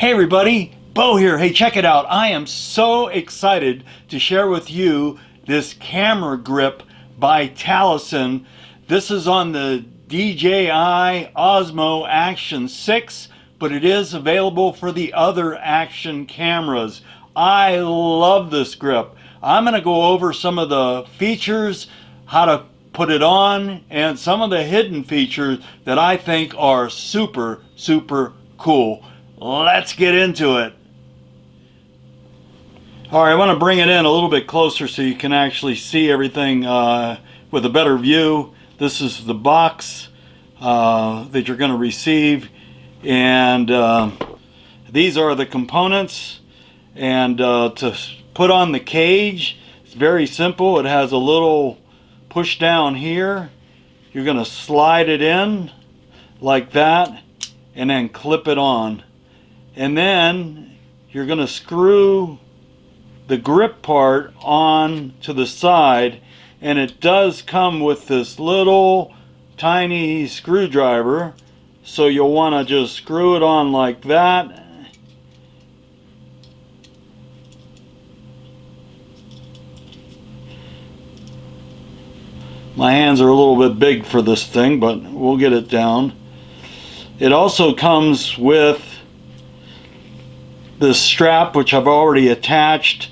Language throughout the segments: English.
Hey everybody, Bo here. Hey, check it out. I am so excited to share with you this camera grip by TELESIN. This is on the DJI Osmo Action 6, but it is available for the other Action cameras. I love this grip. I'm going to go over some of the features, how to put it on, and some of the hidden features that I think are super cool. Let's get into it. All right, I want to bring it in a little bit closer so you can actually see everything with a better view. This is the box that you're going to receive, and these are the components. And to put on the cage, it's very simple. It has a little push down here. You're going to slide it in like that and then clip it on. And then you're going to screw the grip part on to the side, and it does come with this little tiny screwdriver, so you'll want to just screw it on like that. My hands are a little bit big for this thing, but we'll get it down. It also comes with this strap, which I've already attached,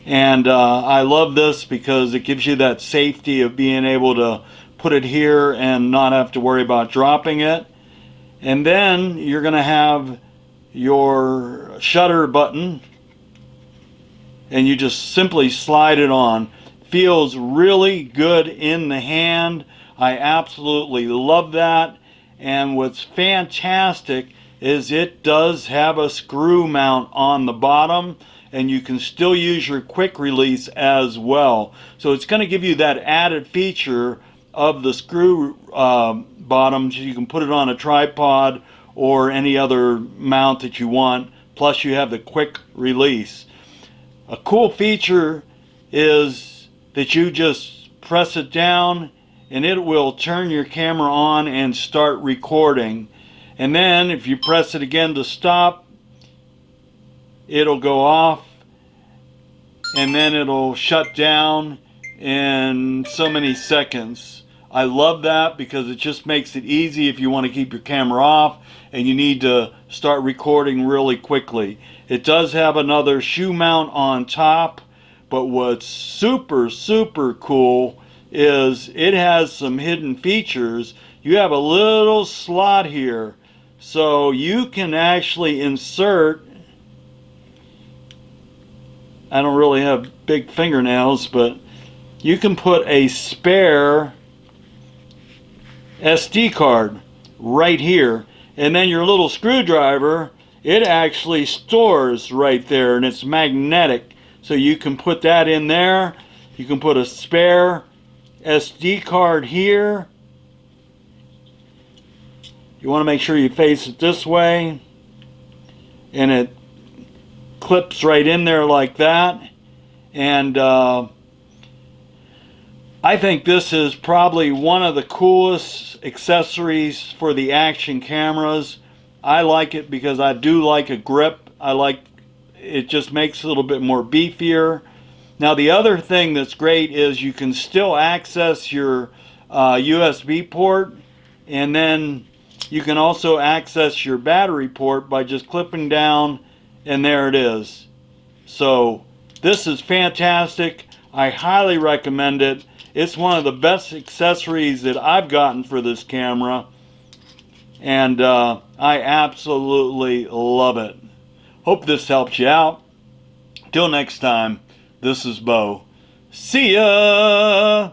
and I love this because it gives you that safety of being able to put it here and not have to worry about dropping it. And then you're going to have your shutter button, and you just simply slide it on. Feels really good in the hand. I absolutely love that. And what's fantastic is it does have a screw mount on the bottom, and you can still use your quick release as well. So it's going to give you that added feature of the screw bottoms. You can put it on a tripod or any other mount that you want, plus you have the quick release. A cool feature is that you just press it down and it will turn your camera on and start recording. And then if you press it again to stop, it'll go off, and then it'll shut down in so many seconds. I love that because it just makes it easy if you want to keep your camera off and you need to start recording really quickly. It does have another shoe mount on top, but what's super cool is it has some hidden features. You have a little slot here, so you can actually insert, I don't really have big fingernails, but you can put a spare SD card right here, and then your little screwdriver, it actually stores right there, and it's magnetic, so you can put that in there. You can put a spare SD card here. You want to make sure you face it this way, and it clips right in there like that. And I think this is probably one of the coolest accessories for the Action cameras. I like it because I do like a grip. I like it, just makes it a little bit more beefier. Now the other thing that's great is you can still access your USB port, and then you can also access your battery port by just clipping down, and there it is. So this is fantastic. I highly recommend it. It's one of the best accessories that I've gotten for this camera, and I absolutely love it. Hope this helps you out. Till next time, this is Bo. See ya!